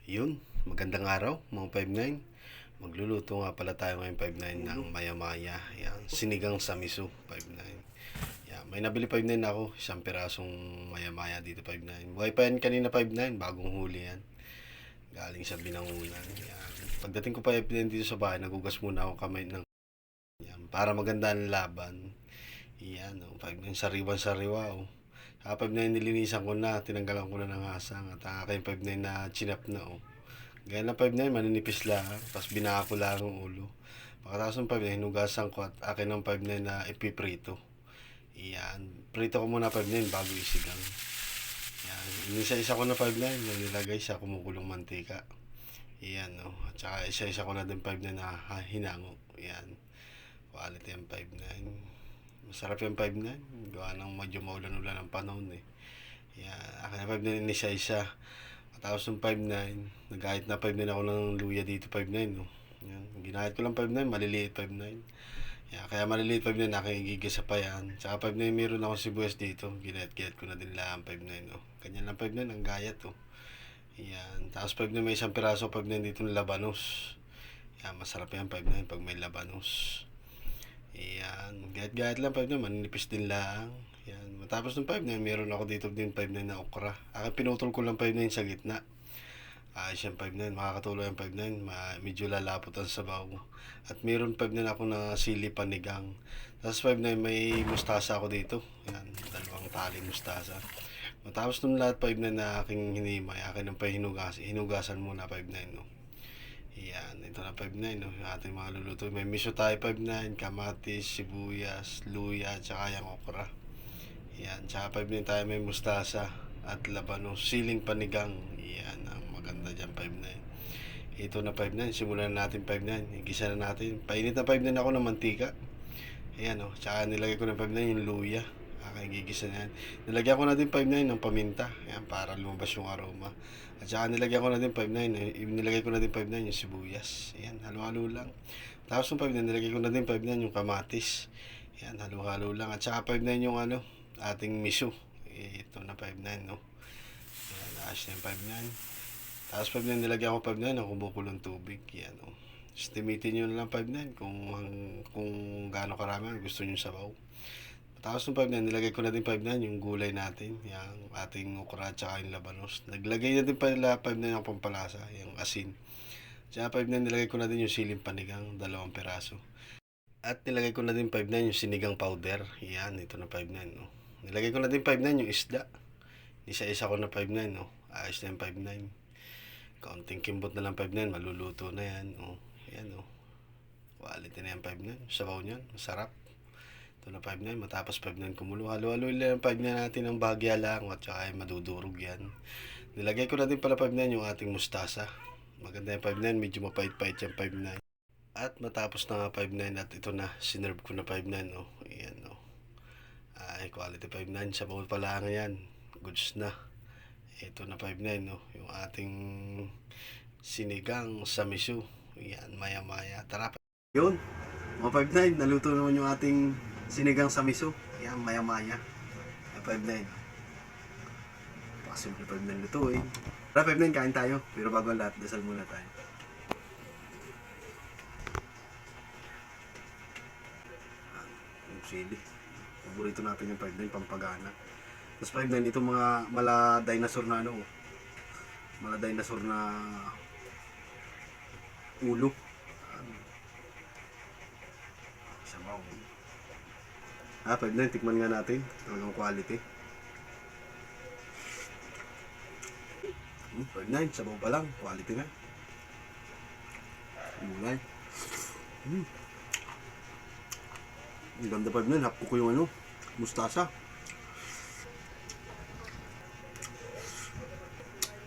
Yun, magandang araw mga 5-9. Magluluto nga pala tayo ngayon 5-9 ng maya-maya. Yan, sinigang sa miso 5-9. Yan, may nabili 5-9 ako, isang pirasong maya-maya dito 5-9. Buhay pa yan kanina 5-9, bagong huli yan. Galing sa binangunan. Yan. Pagdating ko pa 5-9 dito sa bahay, nagugas muna ako kamay ng yan, para maganda ang laban. Yan, 5-9 sariwan-sariwa. Kapag na nilinisan ko na, tinanggalan ko na ng hasang at aking 5-9 na chinap na Gaya ng 5-9, maninipis lang. Tapos binaka ko lang ang ulo. Pagkatapos ng 5-9, hinugasan ko at akin ng 5-9 na ipiprito. Iyan. Prito ko muna 5-9 bago isigang. Iyan. Inisa-isa ko na 5-9. Nilagay sa kumukulong mantika. Iyan, no. At saka isa-isa ko na din 5-9 na hinango. Iyan. Quality ang 5-9. Masarap yung 5-9. Gawa ng medyo maulan-ulan ang panahon eh. Yan. Akin na 5-9 inisa-isa. Tapos ng 5-9, nagahit na 5-9 ako ng luya dito 5-9. No? Yan. Ginahit ko lang 5-9, maliliit 5-9. Yan. Kaya maliliit 5-9, aking igigisa pa yan. Tsaka 5-9, meron ako sibuyas dito. Ginahit-ginahit ko na din lang 5-9. No? Ganyan lang 5-9, ang gayat. Oh. Yan. Tapos 5-9, may isang piraso 5-9 dito ng labanos. Yan, masarap yan 5-9 pag may labanos. Yan. Gayat-gayat lang 5-9, maninipis din lang. Yan. Matapos ng 5-9, meron ako dito din 5-9 na okra. Akin pinutol ko lang 5-9 sa gitna. Ayos yung 5-9. Makakatuloy yung 5-9. Medyo lalapot ang sabaw. At meron 5-9 ako na sili panigang. Tapos 5-9 may mustasa ako dito. Yan. Dalawang taling mustasa. Matapos nung lahat 5-9 na aking hinimay, akin ang hinugasan muna 5-9. No? Yan, ito na 5-9, no? Yung ating mga luluto. May miso tayo 5-9, kamatis, sibuyas, luya, tsaka yung okra. Yan, tsaka 5-9 tayo may mustasa at labanos, siling panigang. Yan, ang maganda dyan 5-9. Ito na 5-9, simulan natin 5-9. Igisa na natin. Painit na 5-9 ako ng mantika. Ayan, oh. Tsaka nilagay ko ng 5-9 yung luya. Aking gigisa na yan. Nilagyan ko na din 5-9 ng paminta. Ayan, para lumabas yung aroma. At saka nilagyan ko na din 5-9. Nilagay ko na din 5-9 yung sibuyas. Ayan, halo-halo lang. Tapos yung 5-9, nilagay ko na din 5-9 yung kamatis. Ayan, halo-halo lang. At saka 5-9 yung ating miso. Ito na 5-9, no? Ayan, ayos na yung 5-9. Tapos 5-9, nilagyan ko 5-9 ng kumukulong tubig. Ayan, no? Estimitin nyo na lang 5-9 kung gaano karami gusto nyo sabaw. Tapos ng 5-9, nilagay ko na din 5-9 yung gulay natin, yung ating okra at saka yung labanos. Naglagay na din pala 5-9 ng pampalasa, yung asin. Tsaka 5-9, nilagay ko na din yung siling panigang, 2 piraso. At nilagay ko na din 5-9 yung sinigang powder. Yan, ito na 5-9. No? Nilagay ko na din 5-9 yung isda. Isa-isa ko na 5-9. No? Ayos na yung 5-9. Kaunting kimbot na lang 5-9, maluluto na yan. Oh. Yan, oh. Quality na yung 5-9. Sabaw niyan, masarap. Ito na 5-9, matapos 5-9 kumulo. Halo-halo lang 5-9 natin ng bahagya lang at saka ay madudurog yan. Nilagay ko na din pala 5-9 yung ating mustasa. Maganda yung 5-9, medyo mapait-pait yung 5-9. At matapos na nga 5-9 at ito na, sinerve ko na 5-9. Oh. Ayan, oh. Ay, quality 5-9. Sa bowl pala nga yan. Goods na. Ito na 5-9, no? Yung ating sinigang sa miso. Yan, maya-maya. Tara. Yun, mga 5-9. Naluto naman yung ating sinigang sa miso. Yan, maya-maya. 5-9. Pasimple 5-9 lutuin. Tara, 5-9, kain tayo. Pero bago ang lahat, dasal muna tayo. Yung sili. Paborito natin yung 5-9, pampagana. Tapos 5-9, itong mga mala dinosaur na mala dinosaur na ulo. Sabaw. 5-9, tikman nga natin. Talagang quality. 5-9, sabaw pa lang. Quality na. Mulay. Ang ganda 5-9, hapko ko yung mustasa.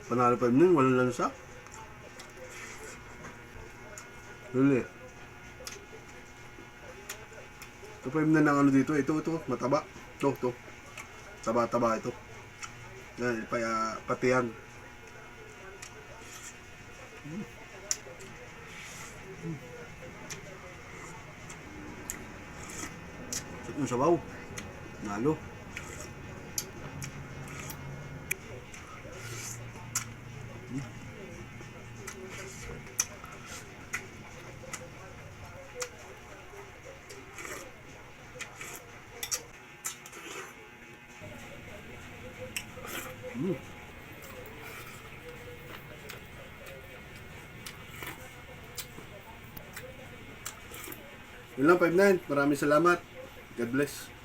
Panalo 5-9, walang lansa. Luli. Ito 5-9 ng dito. Ito, mataba. Ito. Taba-taba ito. Yan, pati yan. Yung sabaw. Nalo. Yun lang, 5-9. Maraming salamat. God bless.